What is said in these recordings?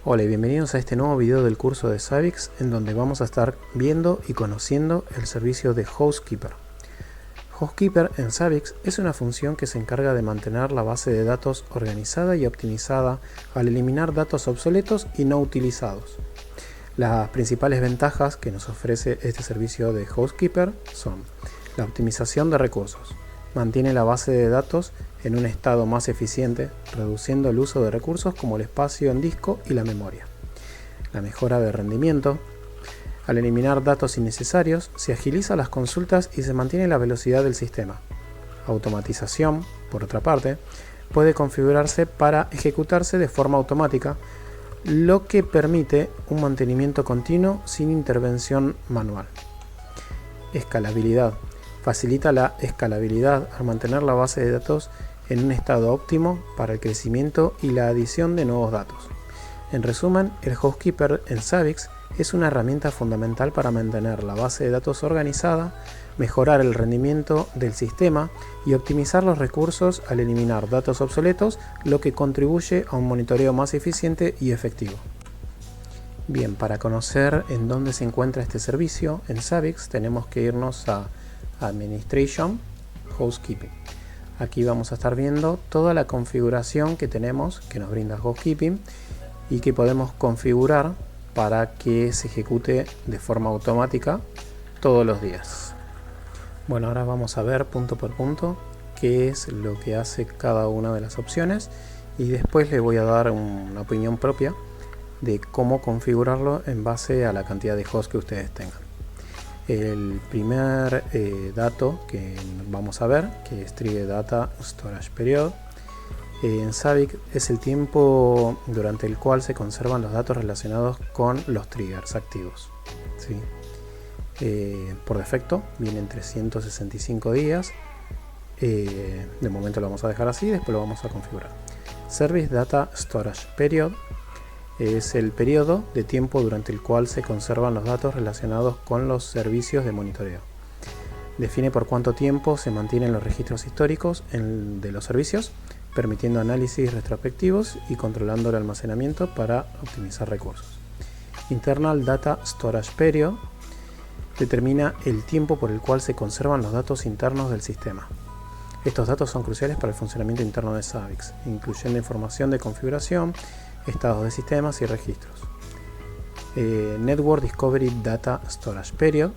Hola y bienvenidos a este nuevo video del curso de Zabbix, en donde vamos a estar viendo y conociendo el servicio de Housekeeper. Housekeeper en Zabbix es una función que se encarga de mantener la base de datos organizada y optimizada al eliminar datos obsoletos y no utilizados. Las principales ventajas que nos ofrece este servicio de Housekeeper son la optimización de recursos. Mantiene la base de datos en un estado más eficiente, reduciendo el uso de recursos como el espacio en disco y la memoria. La mejora de rendimiento. Al eliminar datos innecesarios, se agiliza las consultas y se mantiene la velocidad del sistema. Automatización, por otra parte, puede configurarse para ejecutarse de forma automática, lo que permite un mantenimiento continuo sin intervención manual. Escalabilidad. Facilita la escalabilidad al mantener la base de datos en un estado óptimo para el crecimiento y la adición de nuevos datos. En resumen, el Housekeeper en Zabbix es una herramienta fundamental para mantener la base de datos organizada, mejorar el rendimiento del sistema y optimizar los recursos al eliminar datos obsoletos, lo que contribuye a un monitoreo más eficiente y efectivo. Bien, para conocer en dónde se encuentra este servicio en Zabbix tenemos que irnos a Administration, Housekeeping. Aquí vamos a estar viendo toda la configuración que tenemos, que nos brinda Housekeeping y que podemos configurar para que se ejecute de forma automática todos los días. Bueno, ahora vamos a ver punto por punto qué es lo que hace cada una de las opciones y después le voy a dar una opinión propia de cómo configurarlo en base a la cantidad de hosts que ustedes tengan. El primer dato que vamos a ver, que es Trigger Data Storage Period, en Zabbix es el tiempo durante el cual se conservan los datos relacionados con los triggers activos. ¿Sí? Por defecto vienen 365 días. De momento lo vamos a dejar así, después lo vamos a configurar. Service Data Storage Period es el periodo de tiempo durante el cual se conservan los datos relacionados con los servicios de monitoreo. Define por cuánto tiempo se mantienen los registros históricos de los servicios, permitiendo análisis retrospectivos y controlando el almacenamiento para optimizar recursos. Internal Data Storage Period determina el tiempo por el cual se conservan los datos internos del sistema. Estos datos son cruciales para el funcionamiento interno de Zabbix, incluyendo información de configuración, estados de sistemas y registros. Network Discovery Data Storage Period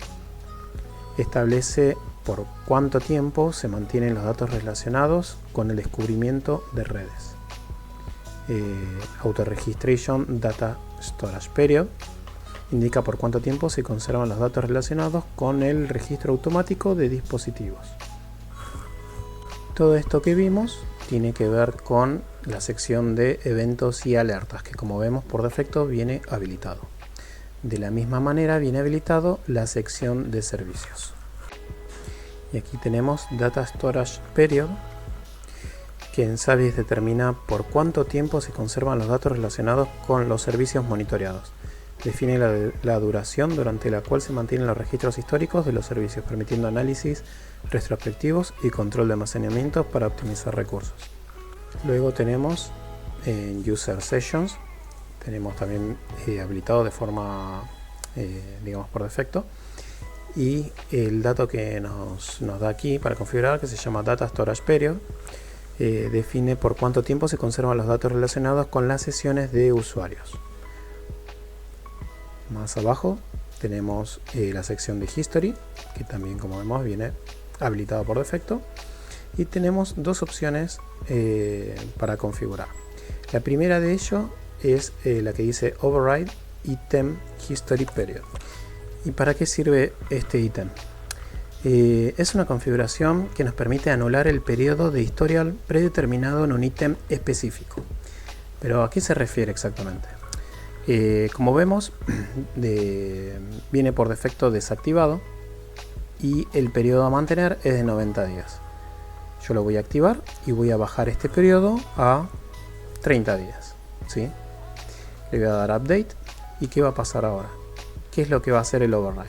establece por cuánto tiempo se mantienen los datos relacionados con el descubrimiento de redes. Auto Registration Data Storage Period indica por cuánto tiempo se conservan los datos relacionados con el registro automático de dispositivos. Todo esto que vimos tiene que ver con la sección de eventos y alertas, que como vemos por defecto viene habilitado. De la misma manera viene habilitado la sección de servicios. Y aquí tenemos Data Storage Period, que en Zabbix determina por cuánto tiempo se conservan los datos relacionados con los servicios monitoreados. Define la duración durante la cual se mantienen los registros históricos de los servicios, permitiendo análisis retrospectivos y control de almacenamiento para optimizar recursos. Luego tenemos en User Sessions, tenemos también habilitado de forma, digamos por defecto, y el dato que nos da aquí para configurar, que se llama Data Storage Period, define por cuánto tiempo se conservan los datos relacionados con las sesiones de usuarios. Más abajo tenemos la sección de History, que también como vemos viene habilitado por defecto, y tenemos dos opciones para configurar. La primera de ello es la que dice Override Item History Period. ¿Y para qué sirve este ítem? Es una configuración que nos permite anular el periodo de historial predeterminado en un ítem específico. ¿Pero a qué se refiere exactamente? Como vemos, viene por defecto desactivado y el periodo a mantener es de 90 días. Yo lo voy a activar y voy a bajar este periodo a 30 días. ¿Sí? Le voy a dar Update. ¿Y qué va a pasar ahora? ¿Qué es lo que va a hacer el Override?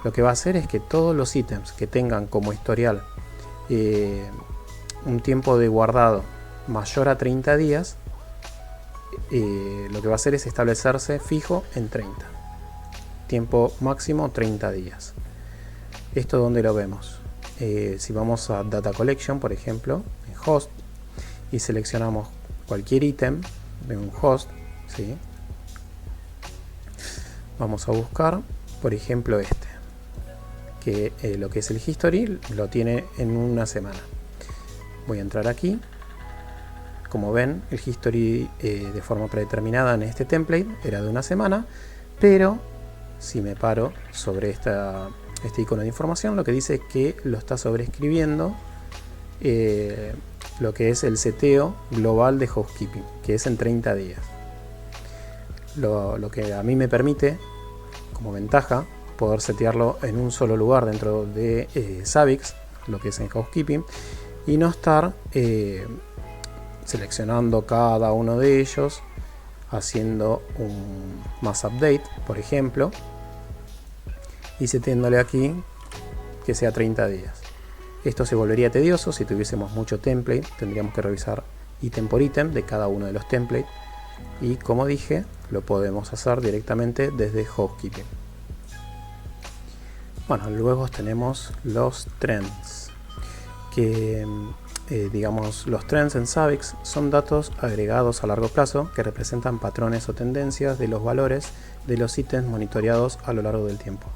Lo que va a hacer es que todos los ítems que tengan como historial un tiempo de guardado mayor a 30 días lo que va a hacer es establecerse fijo en 30. Tiempo máximo 30 días. ¿Esto dónde lo vemos? Si vamos a Data Collection, por ejemplo, en Host, y seleccionamos cualquier ítem de un host, ¿sí? Vamos a buscar, por ejemplo, que lo que es el history lo tiene en una semana. Voy a entrar aquí. Como ven, el history de forma predeterminada en este template era de una semana, pero si me paro sobre este icono de información, lo que dice es que lo está sobreescribiendo lo que es el seteo global de housekeeping, que es en 30 días. Lo que a mí me permite, como ventaja, poder setearlo en un solo lugar dentro de Zabbix, lo que es en housekeeping, y no estar seleccionando cada uno de ellos, haciendo un mass update, por ejemplo, y seteándole aquí que sea 30 días. Esto se volvería tedioso si tuviésemos mucho template. Tendríamos que revisar ítem por ítem de cada uno de los templates, y como dije, lo podemos hacer directamente desde housekeeping. Bueno, luego tenemos los trends, que digamos, los trends en Zabbix son datos agregados a largo plazo que representan patrones o tendencias de los valores de los ítems monitoreados a lo largo del tiempo.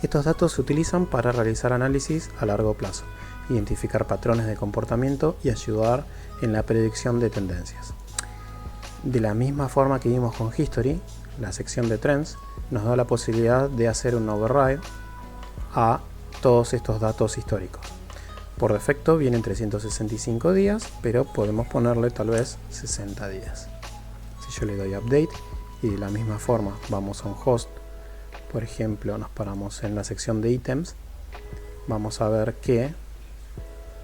Estos datos se utilizan para realizar análisis a largo plazo, identificar patrones de comportamiento y ayudar en la predicción de tendencias. De la misma forma que vimos con History, la sección de Trends nos da la posibilidad de hacer un override a todos estos datos históricos. Por defecto vienen 365 días, pero podemos ponerle tal vez 60 días. Si yo le doy Update y de la misma forma vamos a un host, por ejemplo, nos paramos en la sección de ítems, vamos a ver que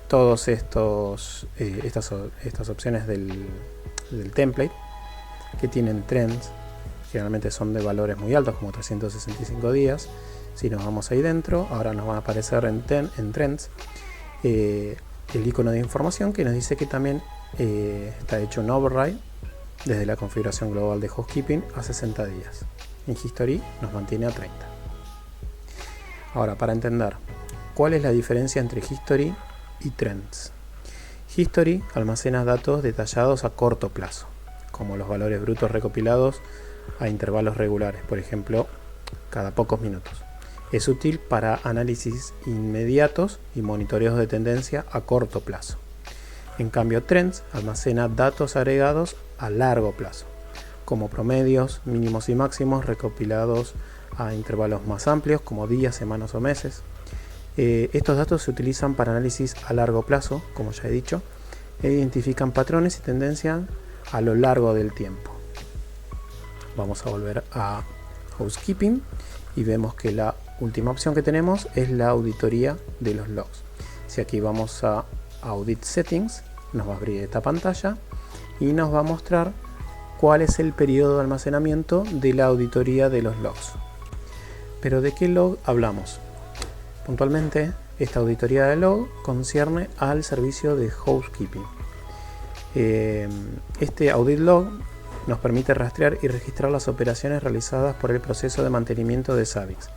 todos estas opciones del template que tienen trends generalmente son de valores muy altos, como 365 días. Si nos vamos ahí dentro, ahora nos va a aparecer en trends el icono de información que nos dice que también está hecho un override desde la configuración global de housekeeping a 60 días. En History nos mantiene a 30. Ahora, para entender cuál es la diferencia entre History y Trends. History almacena datos detallados a corto plazo, como los valores brutos recopilados a intervalos regulares, por ejemplo, cada pocos minutos. Es útil para análisis inmediatos y monitoreos de tendencia a corto plazo. En cambio, Trends almacena datos agregados a largo plazo, como promedios, mínimos y máximos recopilados a intervalos más amplios, como días, semanas o meses. Estos datos se utilizan para análisis a largo plazo, como ya he dicho, e identifican patrones y tendencias a lo largo del tiempo. Vamos a volver a Housekeeping y vemos que la última opción que tenemos es la auditoría de los logs. Si aquí vamos a Audit Settings, nos va a abrir esta pantalla y nos va a mostrar cuál es el periodo de almacenamiento de la auditoría de los logs. Pero ¿de qué log hablamos? Puntualmente, esta auditoría de log concierne al servicio de housekeeping. Este audit log nos permite rastrear y registrar las operaciones realizadas por el proceso de mantenimiento de Zabbix,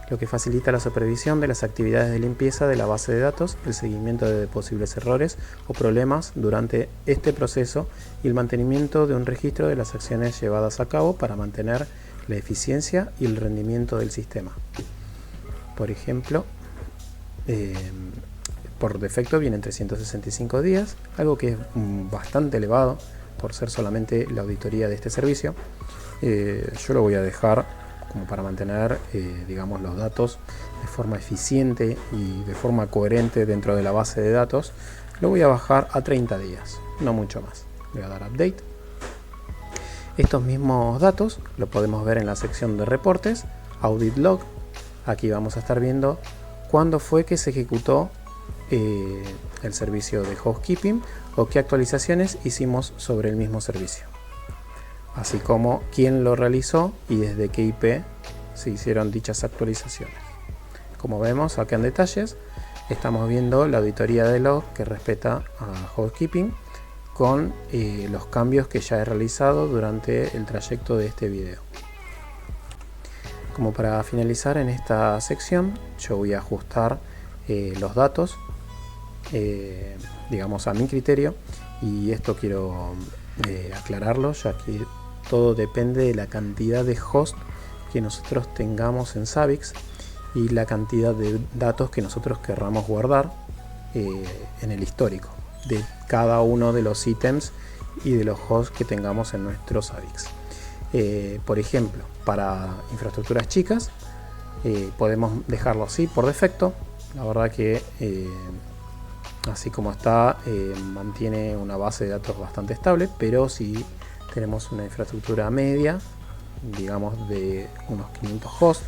lo que facilita la supervisión de las actividades de limpieza de la base de datos, el seguimiento de posibles errores o problemas durante este proceso y el mantenimiento de un registro de las acciones llevadas a cabo para mantener la eficiencia y el rendimiento del sistema. Por ejemplo, por defecto vienen 365 días, algo que es bastante elevado por ser solamente la auditoría de este servicio. Yo lo voy a dejar como para mantener digamos, los datos de forma eficiente y de forma coherente dentro de la base de datos. Lo voy a bajar a 30 días, no mucho más. Le voy a dar Update. Estos mismos datos lo podemos ver en la sección de reportes, Audit Log. Aquí vamos a estar viendo cuándo fue que se ejecutó el servicio de housekeeping o qué actualizaciones hicimos sobre el mismo servicio, así como quién lo realizó y desde qué IP se hicieron dichas actualizaciones. Como vemos acá en detalles, estamos viendo la auditoría de log que respeta a housekeeping con los cambios que ya he realizado durante el trayecto de este video. Como para finalizar en esta sección, yo voy a ajustar los datos, digamos a mi criterio, y esto quiero aclararlo, ya que todo depende de la cantidad de host que nosotros tengamos en Zabbix y la cantidad de datos que nosotros querramos guardar en el histórico de cada uno de los ítems y de los hosts que tengamos en nuestro Zabbix. Por ejemplo, para infraestructuras chicas podemos dejarlo así por defecto. La verdad que así como está mantiene una base de datos bastante estable, pero si tenemos una infraestructura media, digamos de unos 500 hosts,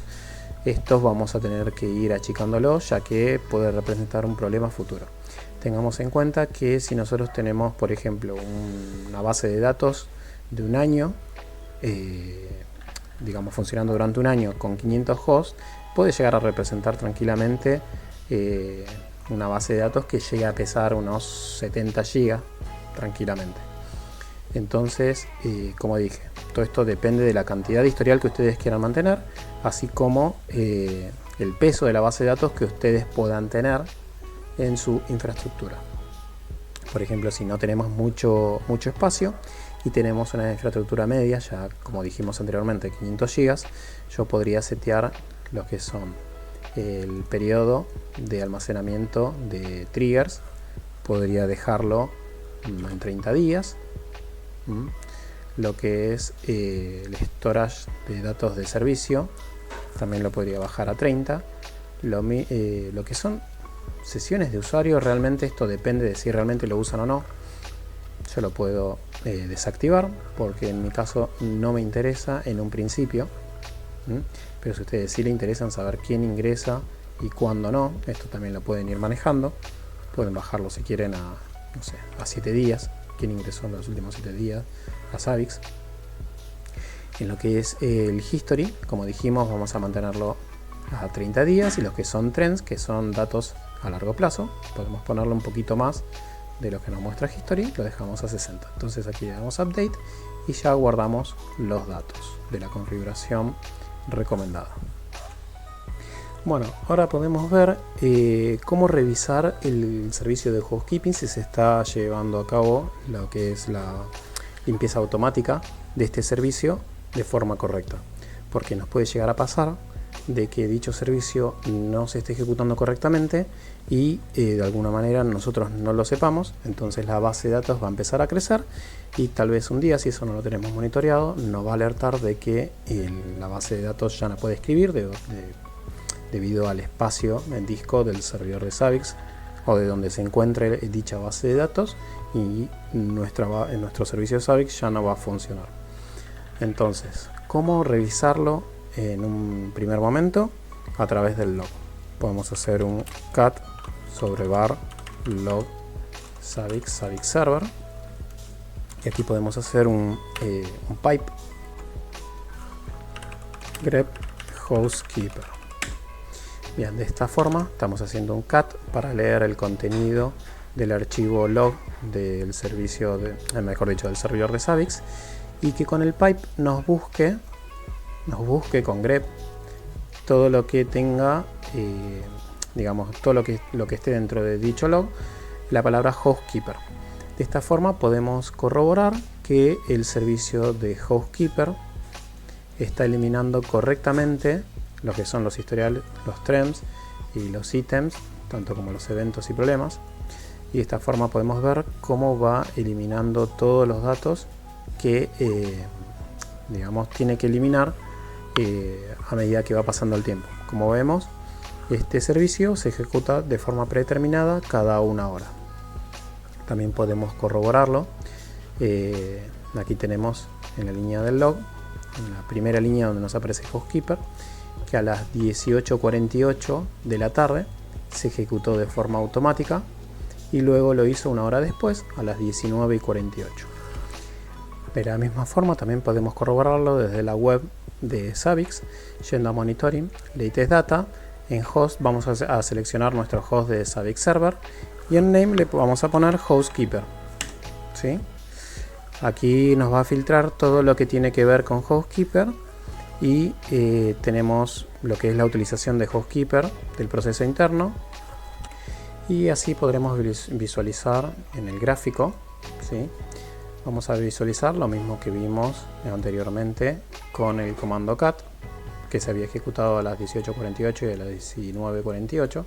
estos vamos a tener que ir achicándolo, ya que puede representar un problema futuro. Tengamos en cuenta que si nosotros tenemos, por ejemplo, una base de datos de un año, digamos funcionando durante un año con 500 hosts, puede llegar a representar tranquilamente una base de datos que llega a pesar unos 70 GB tranquilamente. Entonces, como dije, todo esto depende de la cantidad de historial que ustedes quieran mantener, así como el peso de la base de datos que ustedes puedan tener en su infraestructura. Por ejemplo, si no tenemos mucho espacio y tenemos una infraestructura media, ya como dijimos anteriormente, 500 GB, yo podría setear lo que son el periodo de almacenamiento de triggers, podría dejarlo en 30 días, lo que es el storage de datos de servicio también lo podría bajar a 30, lo que son sesiones de usuario, realmente esto depende de si realmente lo usan o no. Yo lo puedo desactivar porque en mi caso no me interesa en un principio, pero si a ustedes sí les interesan saber quién ingresa y cuándo no, esto también lo pueden ir manejando. Pueden bajarlo si quieren a, no sé, a 7 días, quién ingresó en los últimos 7 días a Zabbix. En lo que es el history, como dijimos, vamos a mantenerlo a 30 días, y los que son trends, que son datos a largo plazo, podemos ponerlo un poquito más de lo que nos muestra history, lo dejamos a 60. Entonces aquí le damos update y ya guardamos los datos de la configuración recomendada. Bueno, ahora podemos ver cómo revisar el servicio de housekeeping, si se está llevando a cabo lo que es la limpieza automática de este servicio de forma correcta, porque nos puede llegar a pasar de que dicho servicio no se esté ejecutando correctamente y de alguna manera nosotros no lo sepamos. Entonces la base de datos va a empezar a crecer y tal vez un día, si eso no lo tenemos monitoreado, nos va a alertar de que la base de datos ya no puede escribir debido al espacio en disco del servidor de Zabbix o de donde se encuentre dicha base de datos, y nuestro servicio de Zabbix ya no va a funcionar. Entonces, ¿cómo revisarlo? En un primer momento, a través del log podemos hacer un cat sobre var log Zabbix server, y aquí podemos hacer un pipe grep housekeeper. Bien, de esta forma estamos haciendo un cat para leer el contenido del archivo log del servicio del servidor de Zabbix, y que con el pipe nos busque con grep todo lo que tenga, digamos, todo lo que esté dentro de dicho log, la palabra housekeeper. De esta forma podemos corroborar que el servicio de housekeeper está eliminando correctamente lo que son los historiales, los trends y los ítems, tanto como los eventos y problemas. Y de esta forma podemos ver cómo va eliminando todos los datos que digamos tiene que eliminar a medida que va pasando el tiempo. Como vemos, este servicio se ejecuta de forma predeterminada cada una hora. También podemos corroborarlo. Aquí tenemos en la línea del log, en la primera línea donde nos aparece housekeeper, que a las 18:48 de la tarde se ejecutó de forma automática, y luego lo hizo una hora después, a las 19:48. De la misma forma también podemos corroborarlo desde la web de Zabbix, yendo a Monitoring, Latest Data. En Host vamos a seleccionar nuestro host de Zabbix Server, y en Name le vamos a poner Housekeeper. ¿sí? Aquí nos va a filtrar todo lo que tiene que ver con Housekeeper y tenemos lo que es la utilización de Housekeeper del proceso interno, y así podremos visualizar en el gráfico, ¿sí? Vamos a visualizar lo mismo que vimos anteriormente con el comando cat, que se había ejecutado a las 18:48 y a las 19:48.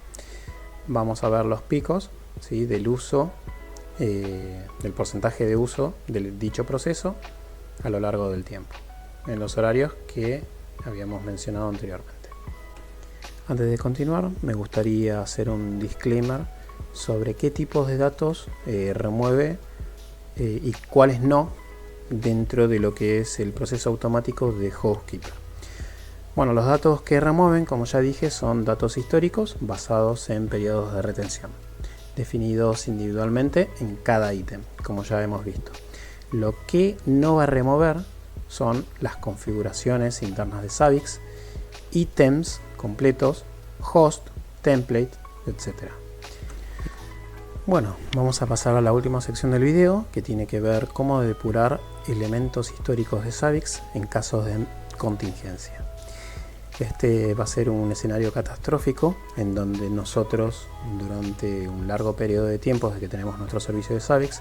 Vamos a ver los picos, ¿sí? Del uso, del porcentaje de uso de dicho proceso a lo largo del tiempo, en los horarios que habíamos mencionado anteriormente. Antes de continuar, me gustaría hacer un disclaimer sobre qué tipos de datos remueve y cuáles no dentro de lo que es el proceso automático de Housekeeper. Bueno, los datos que remueven, como ya dije, son datos históricos basados en periodos de retención, definidos individualmente en cada ítem, como ya hemos visto. Lo que no va a remover son las configuraciones internas de Zabbix, ítems completos, host, template, etc. Bueno, vamos a pasar a la última sección del video, que tiene que ver cómo depurar elementos históricos de Zabbix en casos de contingencia. Este va a ser un escenario catastrófico en donde nosotros, durante un largo periodo de tiempo desde que tenemos nuestro servicio de Zabbix,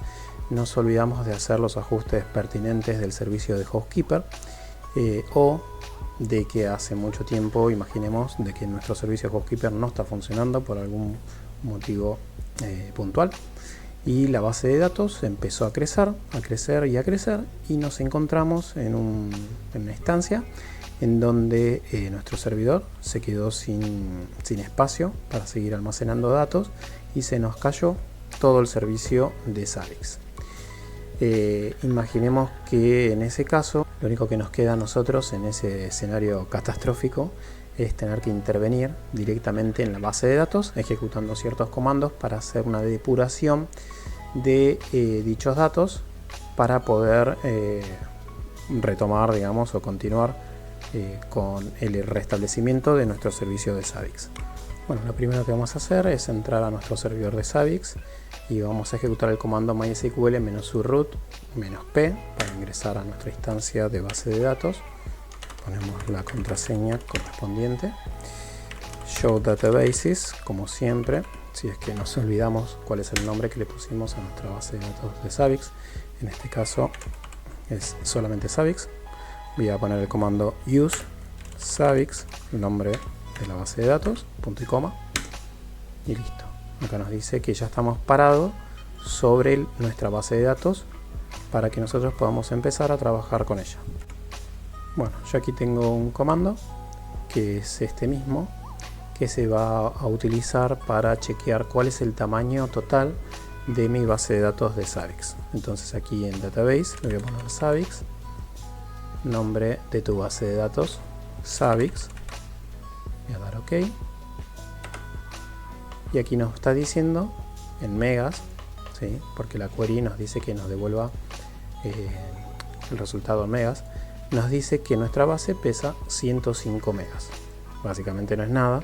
nos olvidamos de hacer los ajustes pertinentes del servicio de Housekeeper, o de que hace mucho tiempo, imaginemos, de que nuestro servicio de Housekeeper no está funcionando por algún motivo puntual, y la base de datos empezó a crecer y nos encontramos en una instancia en donde nuestro servidor se quedó sin espacio para seguir almacenando datos y se nos cayó todo el servicio de Zabbix. Imaginemos que en ese caso lo único que nos queda a nosotros en ese escenario catastrófico es tener que intervenir directamente en la base de datos ejecutando ciertos comandos para hacer una depuración de dichos datos para poder retomar, digamos, o continuar con el restablecimiento de nuestro servicio de Zabbix. Bueno, lo primero que vamos a hacer es entrar a nuestro servidor de Zabbix y vamos a ejecutar el comando mysql-root -p para ingresar a nuestra instancia de base de datos. Ponemos la contraseña correspondiente, show databases, como siempre, si es que nos olvidamos cuál es el nombre que le pusimos a nuestra base de datos de Zabbix. En este caso es solamente Zabbix. Voy a poner el comando use Zabbix, el nombre de la base de datos, punto y coma, y listo. Acá nos dice que ya estamos parados sobre nuestra base de datos para que nosotros podamos empezar a trabajar con ella. Bueno, yo aquí tengo un comando que es este mismo, que se va a utilizar para chequear cuál es el tamaño total de mi base de datos de Zabbix. Entonces aquí en database le voy a poner Zabbix, nombre de tu base de datos, Zabbix, voy a dar OK, y aquí nos está diciendo en megas, ¿sí? Porque la query nos dice que nos devuelva el resultado en megas. Nos dice que nuestra base pesa 105 megas. Básicamente no es nada,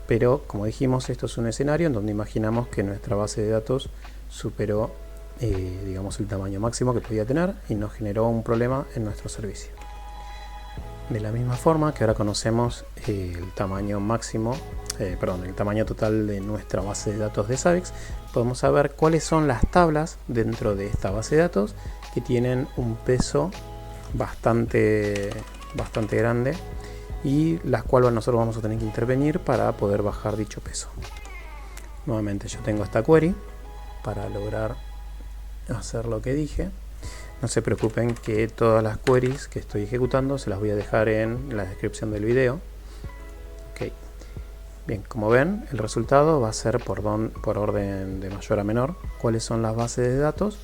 pero como dijimos, esto es un escenario en donde imaginamos que nuestra base de datos superó digamos, el tamaño máximo que podía tener y nos generó un problema en nuestro servicio. De la misma forma que ahora conocemos el tamaño máximo, el tamaño total de nuestra base de datos de Zabbix, podemos saber cuáles son las tablas dentro de esta base de datos que tienen un peso bastante grande y las cuales nosotros vamos a tener que intervenir para poder bajar dicho peso. Nuevamente yo tengo esta query para lograr hacer lo que dije. No se preocupen que todas las queries que estoy ejecutando se las voy a dejar en la descripción del video. Okay. Bien, como ven, el resultado va a ser por orden de mayor a menor cuáles son las bases de datos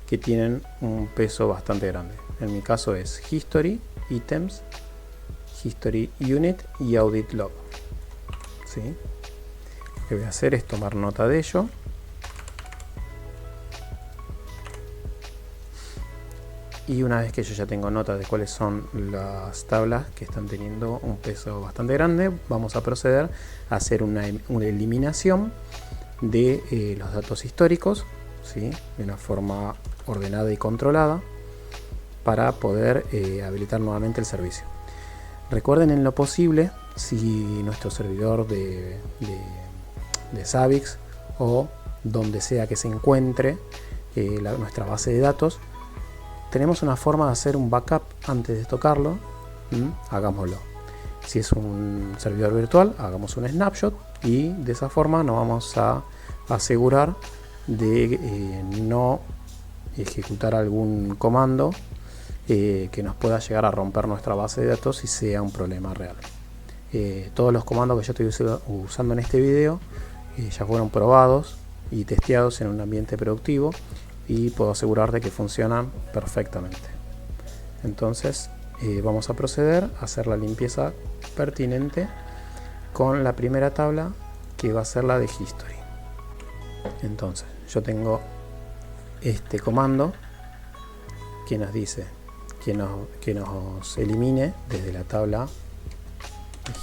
que tienen un peso bastante grande. En mi caso es History, Items, History Unit y Audit Log. ¿Sí? Lo que voy a hacer es tomar nota de ello. Y una vez que yo ya tengo nota de cuáles son las tablas que están teniendo un peso bastante grande, vamos a proceder a hacer una eliminación de los datos históricos ¿sí? De una forma ordenada y controlada para poder habilitar nuevamente el servicio. Recuerden, en lo posible, si nuestro servidor de Zabbix o donde sea que se encuentre nuestra base de datos, tenemos una forma de hacer un backup antes de tocarlo, hagámoslo. Si es un servidor virtual, hagamos un snapshot y de esa forma nos vamos a asegurar de no ejecutar algún comando que nos pueda llegar a romper nuestra base de datos y sea un problema real. Todos los comandos que yo estoy usando en este video ya fueron probados y testeados en un ambiente productivo y puedo asegurar de que funcionan perfectamente. Entonces vamos a proceder a hacer la limpieza pertinente con la primera tabla, que va a ser la de history. Entonces yo tengo este comando que nos dice que nos elimine desde la tabla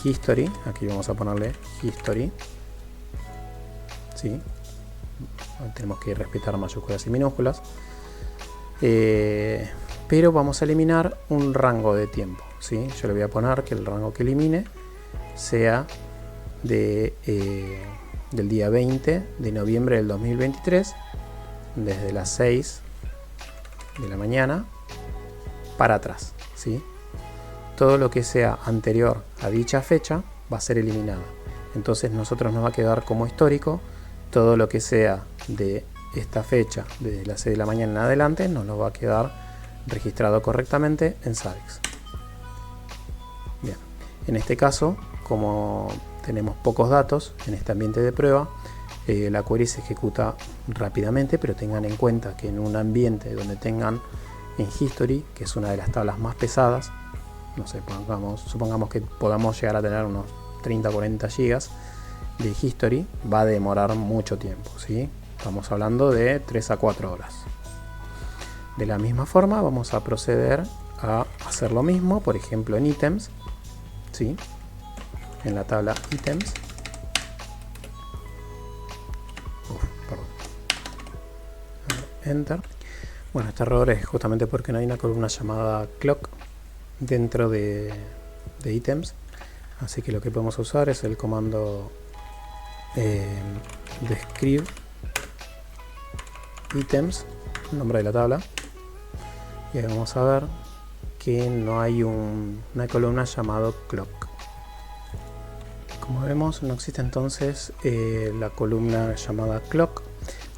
history. Aquí vamos a ponerle history, ¿sí? Tenemos que respetar mayúsculas y minúsculas, pero vamos a eliminar un rango de tiempo, ¿sí? Yo le voy a poner que el rango que elimine sea del día 20 de noviembre del 2023, desde las 6 de la mañana para atrás, ¿sí? Todo lo que sea anterior a dicha fecha va a ser eliminado. Entonces nosotros nos va a quedar como histórico todo lo que sea de esta fecha, desde las 6 de la mañana en adelante, nos lo va a quedar registrado correctamente en Zabbix. Bien, en este caso, como tenemos pocos datos en este ambiente de prueba, la query se ejecuta rápidamente, pero tengan en cuenta que en un ambiente donde tengan en history, que es una de las tablas más pesadas, no sé, supongamos que podamos llegar a tener unos 30-40 GB de history, va a demorar mucho tiempo, ¿sí? Estamos hablando de 3 a 4 horas. De la misma forma vamos a proceder a hacer lo mismo, por ejemplo en items, ¿sí? En la tabla items. Enter. Bueno, este error es justamente porque no hay una columna llamada clock dentro de items, así que lo que podemos usar es el comando describe items, el nombre de la tabla, y ahí vamos a ver que no hay una columna llamada clock. Como vemos, no existe entonces la columna llamada clock,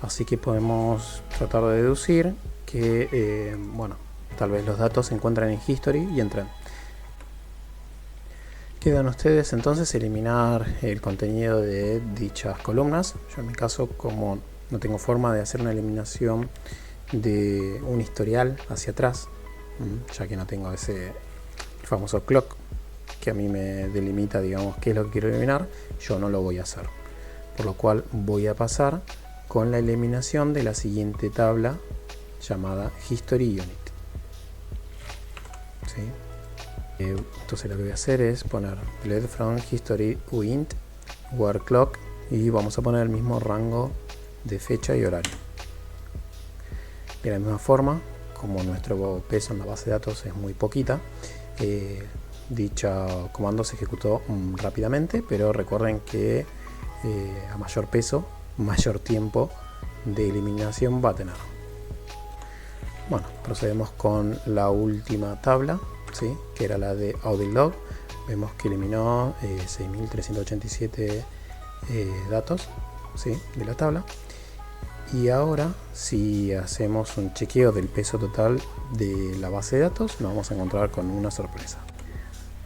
así que podemos tratar de deducir que bueno, tal vez los datos se encuentran en history y entran. Quedan ustedes entonces eliminar el contenido de dichas columnas. Yo en mi caso, como no tengo forma de hacer una eliminación de un historial hacia atrás, ya que no tengo ese famoso clock que a mí me delimita, digamos, qué es lo que quiero eliminar, yo no lo voy a hacer. Por lo cual voy a pasar con la eliminación de la siguiente tabla llamada History Unit, ¿sí? Entonces lo que voy a hacer es poner delete from history uint where clock y vamos a poner el mismo rango de fecha y horario. De la misma forma, como nuestro peso en la base de datos es muy poquita, dicho comando se ejecutó rápidamente, pero recuerden que a mayor peso, mayor tiempo de eliminación va a tener. Bueno, procedemos con la última tabla, ¿sí? Que era la de audit log. Vemos que eliminó 6.387 datos, ¿sí? De la tabla. Y ahora, si hacemos un chequeo del peso total de la base de datos, nos vamos a encontrar con una sorpresa.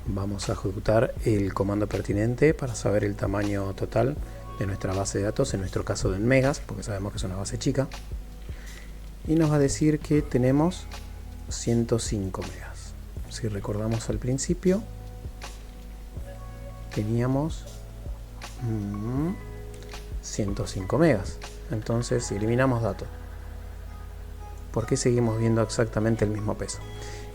Vamos a ejecutar el comando pertinente para saber el tamaño total de nuestra base de datos, en nuestro caso en megas, porque sabemos que es una base chica. Y nos va a decir que tenemos 105 megas. Si recordamos al principio, teníamos 105 megas. Entonces, si eliminamos datos, ¿por qué seguimos viendo exactamente el mismo peso?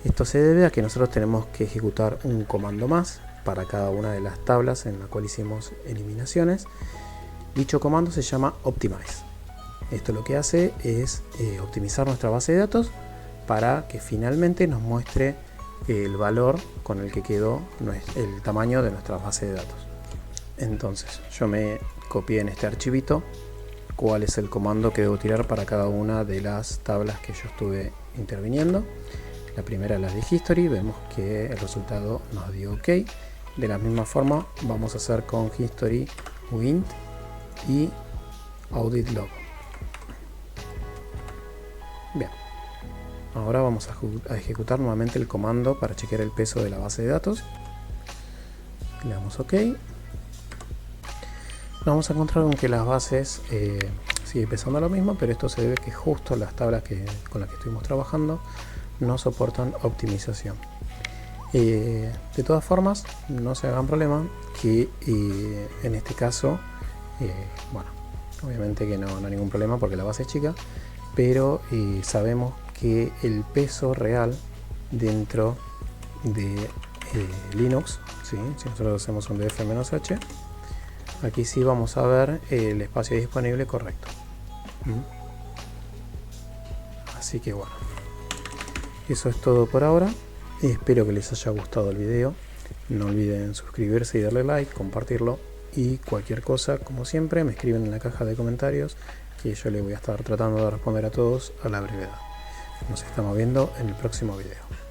Esto se debe a que nosotros tenemos que ejecutar un comando más para cada una de las tablas en la cual hicimos eliminaciones. Dicho comando se llama optimize. Esto lo que hace es optimizar nuestra base de datos para que finalmente nos muestre el valor con el que quedó el tamaño de nuestra base de datos. Entonces yo me copié en este archivito cuál es el comando que debo tirar para cada una de las tablas que yo estuve interviniendo. La primera, la de history, vemos que el resultado nos dio OK. De la misma forma vamos a hacer con history, wint y audit log. Bien, ahora vamos a ejecutar nuevamente el comando para chequear el peso de la base de datos. Le damos OK. Vamos a encontrar con que las bases sigue pesando lo mismo, pero esto se debe que justo las tablas con las que estuvimos trabajando no soportan optimización. De todas formas, no se hagan problema que en este caso, bueno, obviamente que no hay ningún problema porque la base es chica, pero sabemos que el peso real dentro de Linux, ¿sí? Si nosotros hacemos un df-h, aquí sí vamos a ver el espacio disponible correcto. Así que bueno, eso es todo por ahora. Espero que les haya gustado el video. No olviden suscribirse y darle like, compartirlo. Y cualquier cosa, como siempre, me escriben en la caja de comentarios que yo les voy a estar tratando de responder a todos a la brevedad. Nos estamos viendo en el próximo video.